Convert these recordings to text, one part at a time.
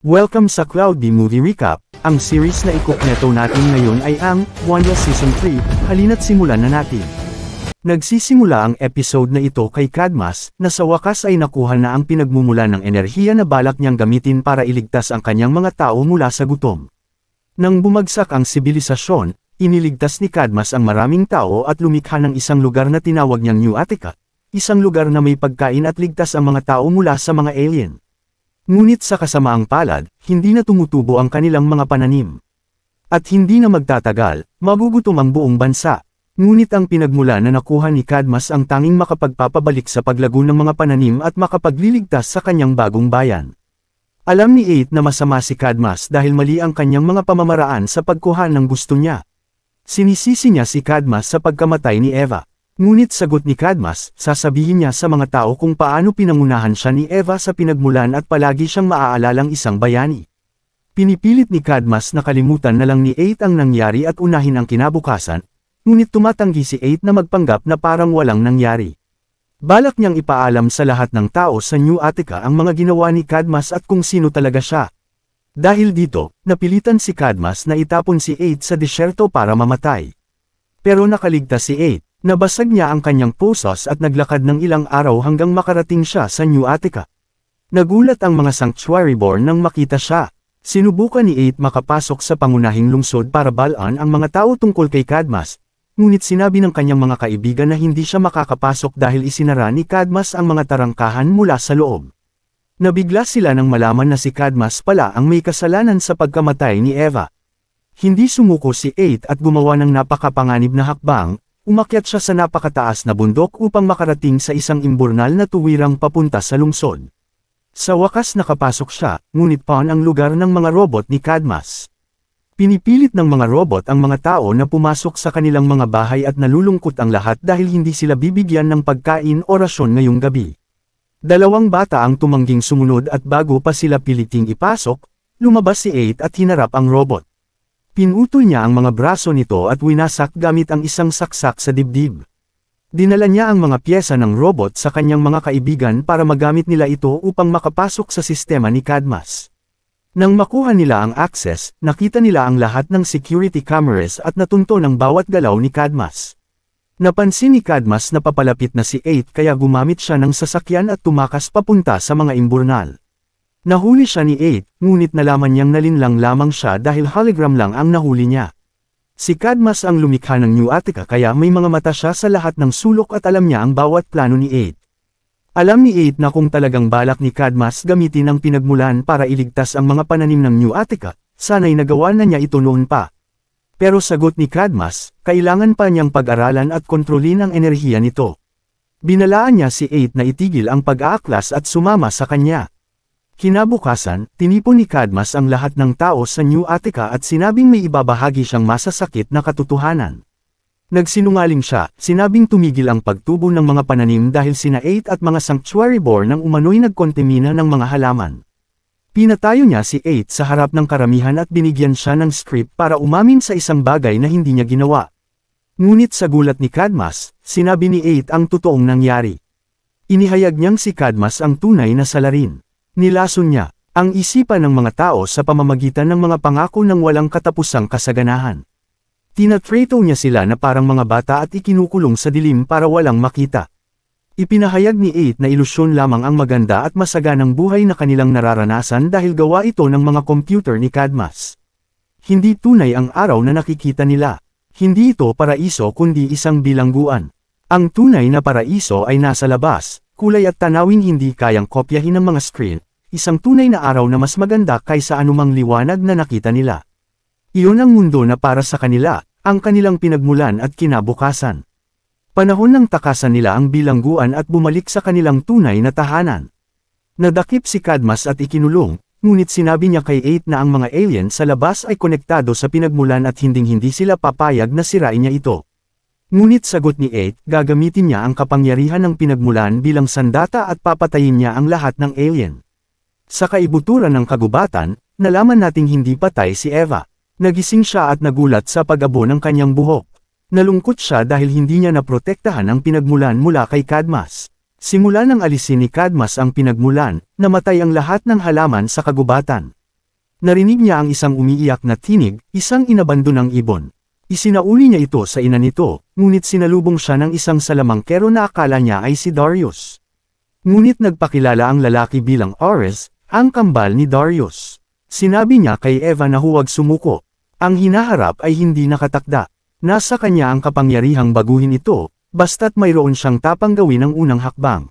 Welcome sa Cloudy Movie Recap. Ang series na ikukneto natin ngayon ay ang Wanda Season 3, halina't simulan na natin. Nagsisimula ang episode na ito kay Cadmus, na sa wakas ay nakuha na ang pinagmumula ng enerhiya na balak niyang gamitin para iligtas ang kanyang mga tao mula sa gutom. Nang bumagsak ang sibilisasyon, iniligtas ni Cadmus ang maraming tao at lumikha ng isang lugar na tinawag niyang New Attica, isang lugar na may pagkain at ligtas ang mga tao mula sa mga alien. Ngunit sa kasamaang palad, hindi na tumutubo ang kanilang mga pananim. At hindi na magtatagal, magugutom ang buong bansa. Ngunit ang pinagmula na nakuha ni Cadmus ang tanging makapagpapabalik sa paglago ng mga pananim at makapagliligtas sa kanyang bagong bayan. Alam ni 8 na masama si Cadmus dahil mali ang kanyang mga pamamaraan sa pagkuha ng gusto niya. Sinisisi niya si Cadmus sa pagkamatay ni Eva. Ngunit sagot ni Cadmus, sasabihin niya sa mga tao kung paano pinangunahan siya ni Eva sa pinagmulan at palagi siyang maaalalang isang bayani. Pinipilit ni Cadmus na kalimutan na lang ni 8 ang nangyari at unahin ang kinabukasan, ngunit tumatanggi si 8 na magpanggap na parang walang nangyari. Balak niyang ipaalam sa lahat ng tao sa New Attica ang mga ginawa ni Cadmus at kung sino talaga siya. Dahil dito, napilitan si Cadmus na itapon si 8 sa disyerto para mamatay. Pero nakaligtas si 8. Nabasag niya ang kanyang pusos at naglakad ng ilang araw hanggang makarating siya sa New Attica. Nagulat ang mga Sanctuary-born nang makita siya. Sinubukan ni 8 makapasok sa pangunahing lungsod para balaan ang mga tao tungkol kay Cadmus, ngunit sinabi ng kanyang mga kaibigan na hindi siya makakapasok dahil isinara ni Cadmus ang mga tarangkahan mula sa loob. Nabigla sila nang malaman na si Cadmus pala ang may kasalanan sa pagkamatay ni Eva. Hindi sumuko si 8 at gumawa ng napakapanganib na hakbang. Umakyat siya sa napakataas na bundok upang makarating sa isang imburnal na tuwirang papunta sa lungsod. Sa wakas nakapasok siya, ngunit paon ang lugar ng mga robot ni Cadmus. Pinipilit ng mga robot ang mga tao na pumasok sa kanilang mga bahay at nalulungkot ang lahat dahil hindi sila bibigyan ng pagkain o rasyon ngayong gabi. Dalawang bata ang tumangging sumunod at bago pa sila piliting ipasok, lumabas si 8 at hinarap ang robot. Pinutol niya ang mga braso nito at winasak gamit ang isang saksak sa dibdib. Dinala niya ang mga pyesa ng robot sa kanyang mga kaibigan para magamit nila ito upang makapasok sa sistema ni Cadmus. Nang makuha nila ang access, nakita nila ang lahat ng security cameras at natunto ng bawat galaw ni Cadmus. Napansin ni Cadmus na papalapit na si 8 kaya gumamit siya ng sasakyan at tumakas papunta sa mga imburnal. Nahuli siya ni 8, ngunit nalaman niyang nalinlang lamang siya dahil hologram lang ang nahuli niya. Si Cadmus ang lumikha ng New Attica kaya may mga mata siya sa lahat ng sulok at alam niya ang bawat plano ni 8. Alam ni 8 na kung talagang balak ni Cadmus gamitin ang pinagmulan para iligtas ang mga pananim ng New Attica, sana'y nagawa na niya ito noon pa. Pero sagot ni Cadmus, kailangan pa niyang pag-aralan at kontrolin ang enerhiya nito. Binalaan niya si 8 na itigil ang pag-aaklas at sumama sa kanya. Kinabukasan, tinipon ni Cadmus ang lahat ng tao sa New Attica at sinabing may ibabahagi siyang masasakit na katotohanan. Nagsinungaling siya, sinabing tumigil ang pagtubo ng mga pananim dahil sina 8 at mga Sanctuary-born ang umano'y nagkontamina ng mga halaman. Pinatayo niya si 8 sa harap ng karamihan at binigyan siya ng script para umamin sa isang bagay na hindi niya ginawa. Ngunit sa gulat ni Cadmus, sinabi ni 8 ang totoong nangyari. Inihayag niyang si Cadmus ang tunay na salarin. Nilason niya ang isipan ng mga tao sa pamamagitan ng mga pangako ng walang katapusang kasaganahan. Tinatrato niya sila na parang mga bata at ikinukulong sa dilim para walang makita. Ipinahayag ni 8 na ilusyon lamang ang maganda at masaganang buhay na kanilang nararanasan dahil gawa ito ng mga computer ni Cadmus. Hindi tunay ang araw na nakikita nila. Hindi ito paraiso kundi isang bilangguan. Ang tunay na paraiso ay nasa labas. Kulay at tanawing hindi kayang kopyahin ng mga screen, isang tunay na araw na mas maganda kaysa anumang liwanag na nakita nila. Iyon ang mundo na para sa kanila, ang kanilang pinagmulan at kinabukasan. Panahon ng takasan nila ang bilangguan at bumalik sa kanilang tunay na tahanan. Nadakip si Cadmus at ikinulong, ngunit sinabi niya kay 8 na ang mga alien sa labas ay konektado sa pinagmulan at hinding-hindi sila papayag na sirain niya ito. Ngunit sagot ni 8, gagamitin niya ang kapangyarihan ng pinagmulan bilang sandata at papatayin niya ang lahat ng alien. Sa kaibuturan ng kagubatan, nalaman nating hindi patay si Eva. Nagising siya at nagulat sa pag-abo ng kanyang buhok. Nalungkot siya dahil hindi niya naprotektahan ang pinagmulan mula kay Cadmus. Simula nang alisin ni Cadmus ang pinagmulan, namatay ang lahat ng halaman sa kagubatan. Narinig niya ang isang umiiyak na tinig, isang inabandonang ibon. Isinauli niya ito sa ina nito, ngunit sinalubong siya ng isang salamangkero na akala niya ay si Darius. Ngunit nagpakilala ang lalaki bilang Ares, ang kambal ni Darius. Sinabi niya kay Eva na huwag sumuko. Ang hinaharap ay hindi nakatakda. Nasa kanya ang kapangyarihang baguhin ito, basta't mayroon siyang tapang gawin ang unang hakbang.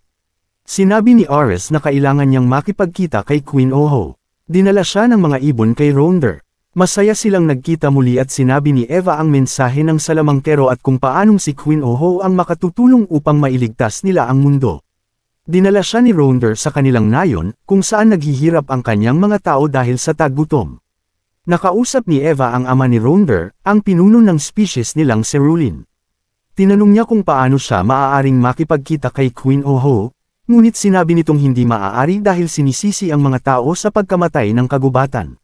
Sinabi ni Ares na kailangan niyang makipagkita kay Queen Oho. Dinala siya ng mga ibon kay Ronder. Masaya silang nagkita muli at sinabi ni Eva ang mensahe ng salamangkero at kung paanong si Queen Oho ang makatutulong upang mailigtas nila ang mundo. Dinala siya ni Ronder sa kanilang nayon, kung saan naghihirap ang kanyang mga tao dahil sa taggutom. Nakausap ni Eva ang ama ni Ronder, ang pinuno ng species nilang Cerulin. Tinanong niya kung paano siya maaaring makipagkita kay Queen Oho, ngunit sinabi nitong hindi maaari dahil sinisisi ang mga tao sa pagkamatay ng kagubatan.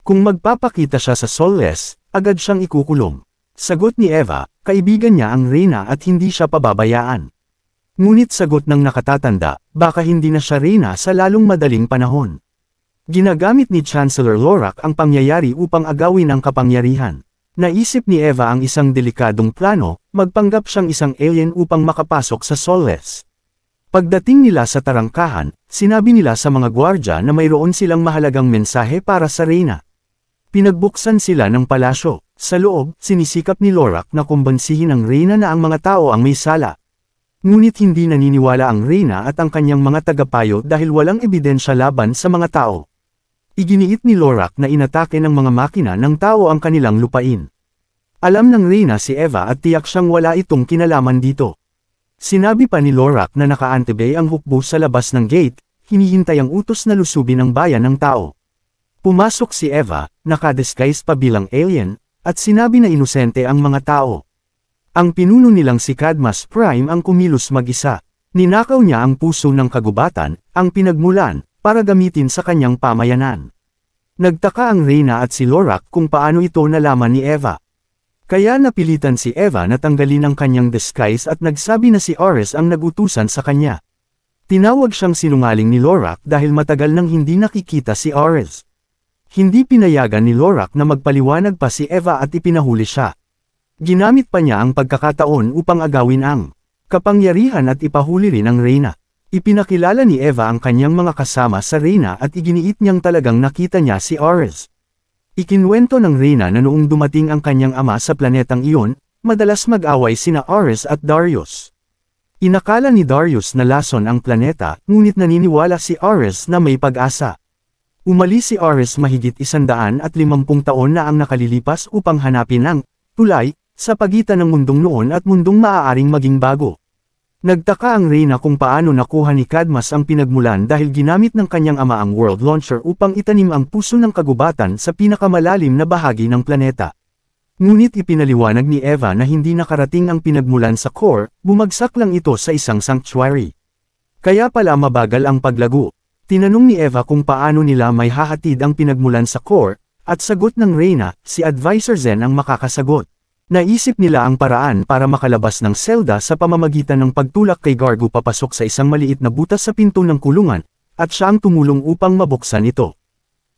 Kung magpapakita siya sa Soulless, agad siyang ikukulong. Sagot ni Eva, kaibigan niya ang Reyna at hindi siya pababayaan. Ngunit sagot ng nakatatanda, baka hindi na siya Reyna sa lalong madaling panahon. Ginagamit ni Chancellor Lorak ang pangyayari upang agawin ang kapangyarihan. Naisip ni Eva ang isang delikadong plano, magpanggap siyang isang alien upang makapasok sa Soulless. Pagdating nila sa tarangkahan, sinabi nila sa mga gwardya na mayroon silang mahalagang mensahe para sa Reyna. Pinagbuksan sila ng palasyo. Sa loob, sinisikap ni Lorak na kumbansihin ang Reyna na ang mga tao ang may sala. Ngunit hindi naniniwala ang Reyna at ang kanyang mga tagapayo dahil walang ebidensya laban sa mga tao. Iginiit ni Lorak na inatake ng mga makina ng tao ang kanilang lupain. Alam ng Reyna si Eva at tiyak siyang wala itong kinalaman dito. Sinabi pa ni Lorak na nakaantibay ang hukbo sa labas ng gate, hinihintay ang utos na lusubin ang bayan ng tao. Pumasok si Eva, nakadisguise pa bilang alien, at sinabi na inosente ang mga tao. Ang pinuno nilang si Cadmus Prime ang kumilos mag-isa. Ninakaw niya ang puso ng kagubatan, ang pinagmulan, para gamitin sa kanyang pamayanan. Nagtaka ang Reyna at si Lorak kung paano ito nalaman ni Eva. Kaya napilitan si Eva na tanggalin ang kanyang disguise at nagsabi na si Ares ang nagutusan sa kanya. Tinawag siyang sinungaling ni Lorak dahil matagal nang hindi nakikita si Ares. Hindi pinayagan ni Lorak na magpaliwanag pa si Eva at ipinahuli siya. Ginamit pa niya ang pagkakataon upang agawin ang kapangyarihan at ipahuli rin ang Reyna. Ipinakilala ni Eva ang kanyang mga kasama sa Reyna at iginiit niyang talagang nakita niya si Ares. Ikinwento ng Reyna na noong dumating ang kanyang ama sa planetang iyon, madalas mag-away sina Ares at Darius. Inakala ni Darius na lason ang planeta, ngunit naniniwala si Ares na may pag-asa. Umalis si Ares mahigit 150 taon na ang nakalilipas upang hanapin ang tulay sa pagitan ng mundong noon at mundong maaaring maging bago. Nagtaka ang Reyna kung paano nakuha ni Cadmus ang pinagmulan dahil ginamit ng kanyang ama ang World Launcher upang itanim ang puso ng kagubatan sa pinakamalalim na bahagi ng planeta. Ngunit ipinaliwanag ni Eva na hindi nakarating ang pinagmulan sa core, bumagsak lang ito sa isang sanctuary. Kaya pala mabagal ang paglago. Tinanong ni Eva kung paano nila may hahatid ang pinagmulan sa core, at sagot ng Reyna, si Advisor Zen ang makakasagot. Naisip nila ang paraan para makalabas ng selda sa pamamagitan ng pagtulak kay Gargo papasok sa isang maliit na butas sa pinto ng kulungan, at siya ang tumulong upang mabuksan ito.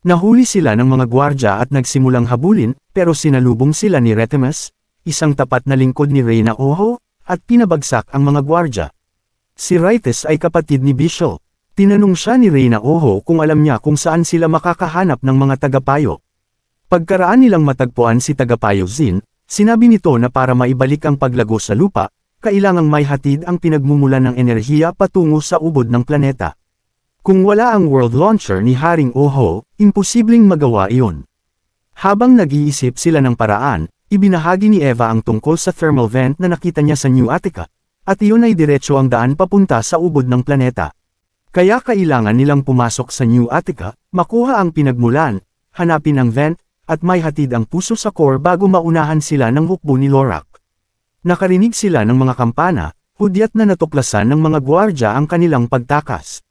Nahuli sila ng mga gwardya at nagsimulang habulin, pero sinalubong sila ni Retimus, isang tapat na lingkod ni Reyna Oho, at pinabagsak ang mga gwardya. Si Rites ay kapatid ni Bishal. Tinanong siya ni Reyna Oho kung alam niya kung saan sila makakahanap ng mga tagapayo. Pagkaraan nilang matagpuan si tagapayo Zin, sinabi nito na para maibalik ang paglago sa lupa, kailangang may hatid ang pinagmumulan ng enerhiya patungo sa ubod ng planeta. Kung wala ang World Launcher ni Haring Oho, imposibleng magawa iyon. Habang nag-iisip sila ng paraan, ibinahagi ni Eva ang tungkol sa thermal vent na nakita niya sa New Attica, at iyon ay diretso ang daan papunta sa ubod ng planeta. Kaya kailangan nilang pumasok sa New Attica, makuha ang pinagmulan, hanapin ang vent, at may hatid ang puso sa core bago maunahan sila ng hukbo ni Lorak. Nakarinig sila ng mga kampana, hudyat na natuklasan ng mga gwardya ang kanilang pagtakas.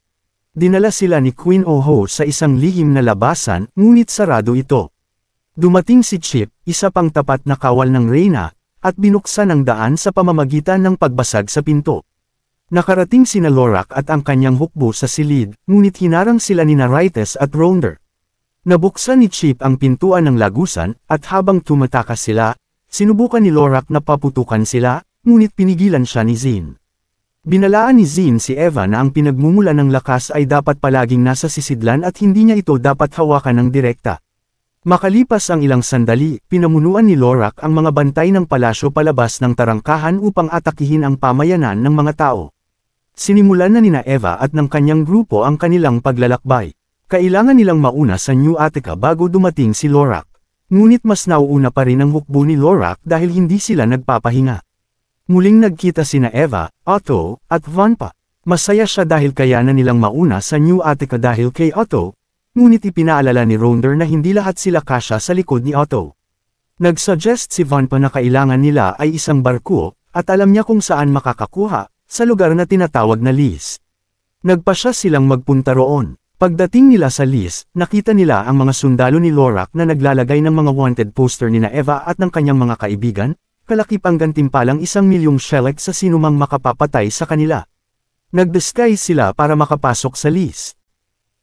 Dinala sila ni Queen Oho sa isang lihim na labasan, ngunit sarado ito. Dumating si Chip, isa pang tapat na kawal ng Reyna, at binuksan ang daan sa pamamagitan ng pagbasag sa pinto. Nakarating sina Lorak at ang kanyang hukbo sa silid, ngunit hinarang sila ni Rites at Ronder. Nabuksan ni Chip ang pintuan ng lagusan, at habang tumatakas sila, sinubukan ni Lorak na paputukan sila, ngunit pinigilan siya ni Zin. Binalaan ni Zin si Eva na ang pinagmumulan ng lakas ay dapat palaging nasa sisidlan at hindi niya ito dapat hawakan ng direkta. Makalipas ang ilang sandali, pinamunuan ni Lorak ang mga bantay ng palasyo palabas ng tarangkahan upang atakihin ang pamayanan ng mga tao. Sinimulan na nina Eva at ng kanyang grupo ang kanilang paglalakbay. Kailangan nilang mauna sa New Attica bago dumating si Lorak. Ngunit mas nauuna pa rin ang hukbo ni Lorak dahil hindi sila nagpapahinga. Muling nagkita sina Eva, Otto, at Vanpa. Masaya siya dahil kaya na nilang mauna sa New Attica dahil kay Otto, ngunit ipinaalala ni Ronder na hindi lahat sila kasya sa likod ni Otto. Nagsuggest si Vanpa na kailangan nila ay isang barko, at alam niya kung saan makakakuha, sa lugar na tinatawag na Lis. Nagpasya silang magpunta roon. Pagdating nila sa Lis, nakita nila ang mga sundalo ni Lorak na naglalagay ng mga wanted poster ni Eva at ng kanyang mga kaibigan, kalakip ang gantimpalang 1,000,000 shellac sa sinumang makapapatay sa kanila. Nag-disguise sila para makapasok sa Lis.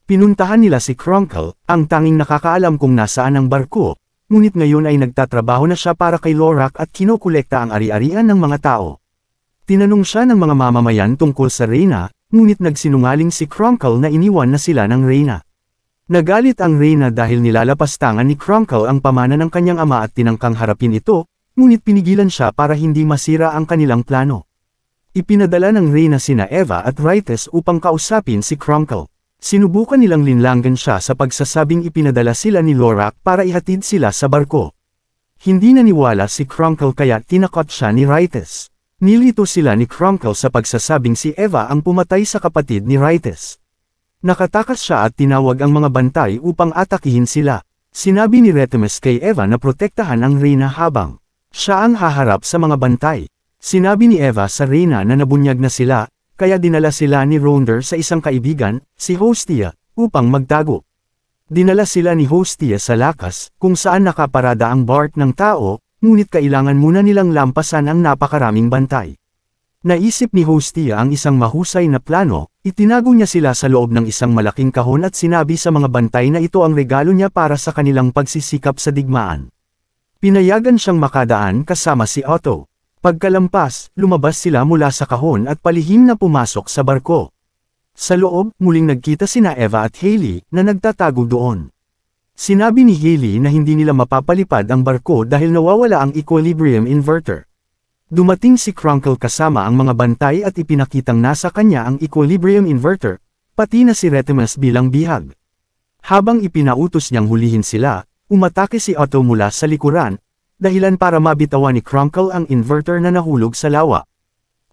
Pinuntahan nila si Krunkle, ang tanging nakakaalam kung nasaan ang barko, ngunit ngayon ay nagtatrabaho na siya para kay Lorak at kinokolekta ang ari-arian ng mga tao. Tinanong siya ng mga mamamayan tungkol sa Reyna, ngunit nagsinungaling si Krunkle na iniwan na sila ng Reyna. Nagalit ang Reyna dahil nilalapastangan ni Krunkle ang pamana ng kanyang ama at tinangkang harapin ito, ngunit pinigilan siya para hindi masira ang kanilang plano. Ipinadala ng Reyna sina Eva at Rites upang kausapin si Krunkle. Sinubukan nilang linlangan siya sa pagsasabing ipinadala sila ni Lorak para ihatid sila sa barko. Hindi naniwala si Krunkle kaya tinakot siya ni Rites. Nilito sila ni Krunkle sa pagsasabing si Eva ang pumatay sa kapatid ni Rites. Nakatakas siya at tinawag ang mga bantay upang atakihin sila. Sinabi ni Retimus kay Eva na protektahan ang Reyna habang siya ang haharap sa mga bantay. Sinabi ni Eva sa Reyna na nabunyag na sila, kaya dinala sila ni Ronder sa isang kaibigan, si Hostia, upang magtago. Dinala sila ni Hostia sa lakas, kung saan nakaparada ang bark ng tao, ngunit kailangan muna nilang lampasan ang napakaraming bantay. Naisip ni Hostia ang isang mahusay na plano, itinago niya sila sa loob ng isang malaking kahon at sinabi sa mga bantay na ito ang regalo niya para sa kanilang pagsisikap sa digmaan. Pinayagan siyang makadaan kasama si Otto. Pagkalampas, lumabas sila mula sa kahon at palihim na pumasok sa barko. Sa loob, muling nagkita sina Eva at Hailey na nagtatago doon. Sinabi ni Hailey na hindi nila mapapalipad ang barko dahil nawawala ang equilibrium inverter. Dumating si Krunkle kasama ang mga bantay at ipinakitang nasa kanya ang equilibrium inverter, pati na si Retimus bilang bihag. Habang ipinautos niyang hulihin sila, umatake si Otto mula sa likuran, dahilan para mabitawan ni Krunkle ang inverter na nahulog sa lawa.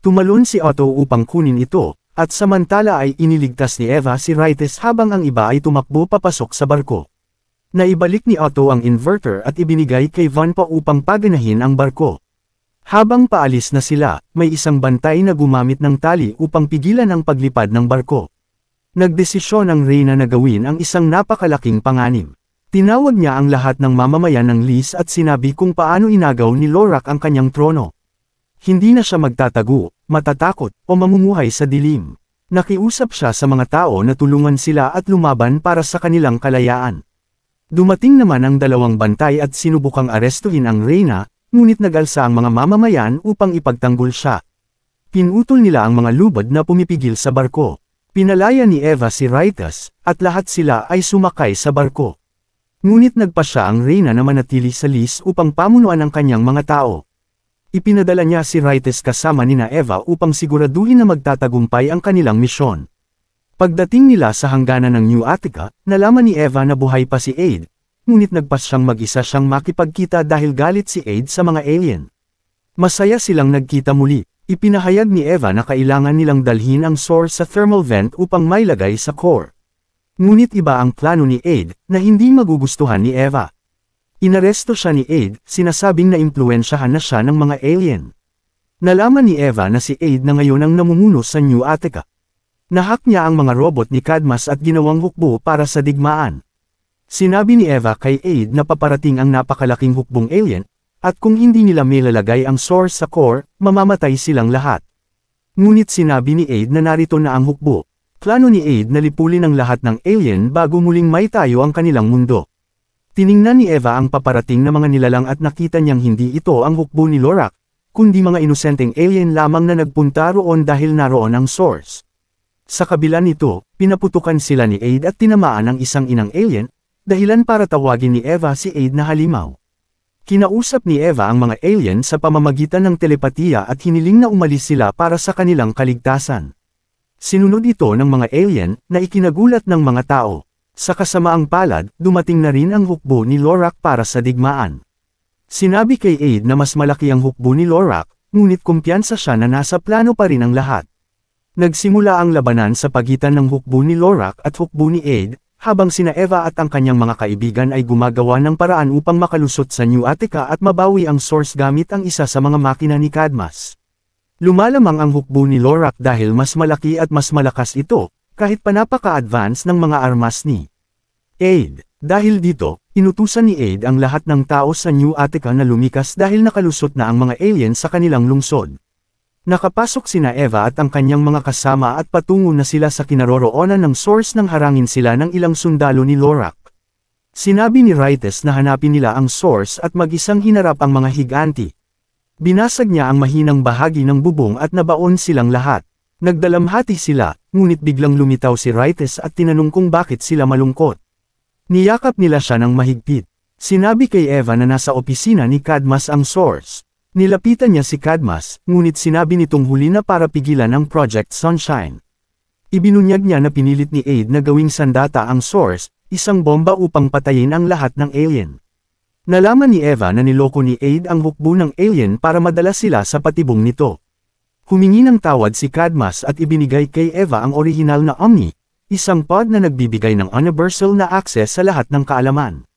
Tumalon si Otto upang kunin ito, at samantala ay iniligtas ni Eva si Rites habang ang iba ay tumakbo papasok sa barko. Naibalik ni Otto ang inverter at ibinigay kay Vanpa upang paganahin ang barko. Habang paalis na sila, may isang bantay na gumamit ng tali upang pigilan ang paglipad ng barko. Nagdesisyon ang Reyna na gawin ang isang napakalaking panganib. Tinawag niya ang lahat ng mamamayan ng Lis at sinabi kung paano inagaw ni Lorak ang kanyang trono. Hindi na siya magtatago, matatakot, o mamumuhay sa dilim. Nakiusap siya sa mga tao na tulungan sila at lumaban para sa kanilang kalayaan. Dumating naman ang dalawang bantay at sinubukang arestuhin ang Reyna, ngunit nagalsa ang mga mamamayan upang ipagtanggol siya. Pinutol nila ang mga lubad na pumipigil sa barko. Pinalaya ni Eva si Rites, at lahat sila ay sumakay sa barko. Ngunit nagpasya ang Reyna na manatili sa Lis upang pamunuan ang kanyang mga tao. Ipinadala niya si Rites kasama nina Eva upang siguraduhin na magtatagumpay ang kanilang misyon. Pagdating nila sa hangganan ng New Attica, nalaman ni Eva na buhay pa si Aid, ngunit nagpas siyang mag-isa siyang makipagkita dahil galit si Aid sa mga alien. Masaya silang nagkita muli. Ipinahayag ni Eva na kailangan nilang dalhin ang source sa thermal vent upang mailagay sa core. Ngunit iba ang plano ni Aid, na hindi magugustuhan ni Eva. Inaresto siya ni Aid, sinasabing na impluwensyahan na siya ng mga alien. Nalaman ni Eva na si Aid na ngayon ang namumuno sa New Attica. Nahak niya ang mga robot ni Cadmus at ginawang hukbo para sa digmaan. Sinabi ni Eva kay Aid na paparating ang napakalaking hukbong alien, at kung hindi nila milalagay ang source sa core, mamamatay silang lahat. Ngunit sinabi ni Aid na narito na ang hukbo. Plano ni Aid na lipulin ang lahat ng alien bago muling maitayo ang kanilang mundo. Tiningnan ni Eva ang paparating na mga nilalang at nakita niyang hindi ito ang hukbo ni Lorak, kundi mga inosenteng alien lamang na nagpunta roon dahil naroon ang source. Sa kabila nito, pinaputukan sila ni Aid at tinamaan ang isang inang alien, dahilan para tawagin ni Eva si Aid na halimaw. Kinausap ni Eva ang mga alien sa pamamagitan ng telepatiya at hiniling na umalis sila para sa kanilang kaligtasan. Sinunod ito ng mga alien na ikinagulat ng mga tao. Sa kasamaang palad, dumating na rin ang hukbo ni Lorak para sa digmaan. Sinabi kay Aid na mas malaki ang hukbo ni Lorak, ngunit kumpiyansa siya na nasa plano pa rin ang lahat. Nagsimula ang labanan sa pagitan ng hukbo ni Lorak at hukbo ni Aid, habang sina Eva at ang kanyang mga kaibigan ay gumagawa ng paraan upang makalusot sa New Attica at mabawi ang source gamit ang isa sa mga makina ni Cadmus. Lumalamang ang hukbo ni Lorak dahil mas malaki at mas malakas ito, kahit pa napaka-advance ng mga armas ni Aid. Dahil dito, inutusan ni Aid ang lahat ng tao sa New Attica na lumikas dahil nakalusot na ang mga alien sa kanilang lungsod. Nakapasok sina Eva at ang kanyang mga kasama at patungo na sila sa kinaroroonan ng source nang harangin sila ng ilang sundalo ni Lorak. Sinabi ni Rites na hanapin nila ang source at mag-isang hinarap ang mga higanti. Binasag niya ang mahinang bahagi ng bubong at nabaon silang lahat. Nagdalamhati sila, ngunit biglang lumitaw si Rites at tinanong kung bakit sila malungkot. Niyakap nila siya ng mahigpit. Sinabi kay Eva na nasa opisina ni Cadmus ang source. Nilapitan niya si Cadmus, ngunit sinabi nitong huli na para pigilan ang Project Sunshine. Ibinunyag niya na pinilit ni Aid na gawing sandata ang source, isang bomba upang patayin ang lahat ng alien. Nalaman ni Eva na niloko ni Aid ang hukbo ng alien para madala sila sa patibong nito. Humingi ng tawad si Cadmus at ibinigay kay Eva ang orihinal na Omni, isang pod na nagbibigay ng universal na access sa lahat ng kaalaman.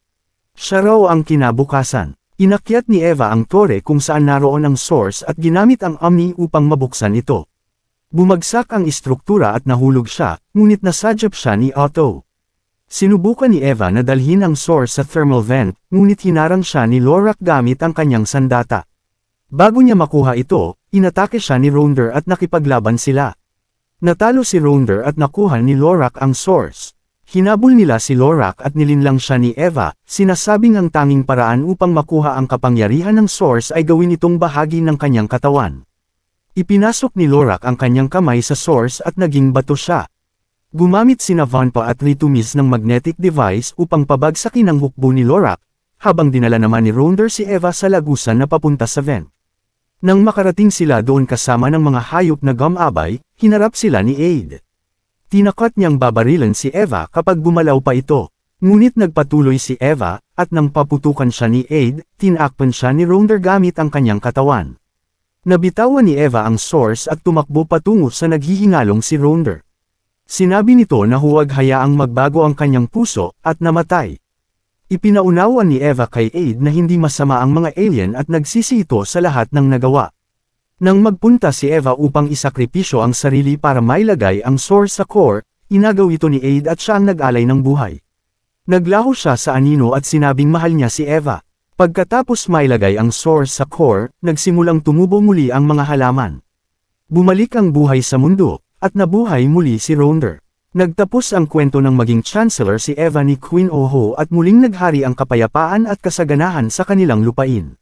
Siya raw ang kinabukasan. Inakyat ni Eva ang tore kung saan naroon ang source at ginamit ang Omni upang mabuksan ito. Bumagsak ang istruktura at nahulog siya, ngunit nasadyap siya ni Otto. Sinubukan ni Eva na dalhin ang source sa thermal vent, ngunit hinarang siya ni Lorak gamit ang kanyang sandata. Bago niya makuha ito, inatake siya ni Ronder at nakipaglaban sila. Natalo si Ronder at nakuha ni Lorak ang source. Hinabol nila si Lorak at nilinlang siya ni Eva, sinasabing ang tanging paraan upang makuha ang kapangyarihan ng source ay gawin itong bahagi ng kanyang katawan. Ipinasok ni Lorak ang kanyang kamay sa source at naging bato siya. Gumamit sina Vanpa at Ritumis ng magnetic device upang pabagsakin ang hukbo ni Lorak, habang dinala naman ni Ronder si Eva sa lagusan na papunta sa vent. Nang makarating sila doon kasama ng mga hayop na gumabay, hinarap sila ni Aid. Tinakot niyang babarilan si Eva kapag gumalaw pa ito. Ngunit nagpatuloy si Eva, at nang paputukan siya ni Aid, tinakpan siya ni Ronder gamit ang kanyang katawan. Nabitawan ni Eva ang source at tumakbo patungo sa naghihingalong si Ronder. Sinabi nito na huwag hayaang magbago ang kanyang puso, at namatay. Ipinaunawan ni Eva kay Aid na hindi masama ang mga alien at nagsisi ito sa lahat ng nagawa. Nang magpunta si Eva upang isakripisyo ang sarili para mailagay ang source sa core, inagaw ito ni Aid at siya ang nag-alay ng buhay. Naglaho siya sa anino at sinabing mahal niya si Eva. Pagkatapos mailagay ang source sa core, nagsimulang tumubo muli ang mga halaman. Bumalik ang buhay sa mundo, at nabuhay muli si Ronder. Nagtapos ang kwento ng maging chancellor si Eva ni Queen Oho at muling naghari ang kapayapaan at kasaganahan sa kanilang lupain.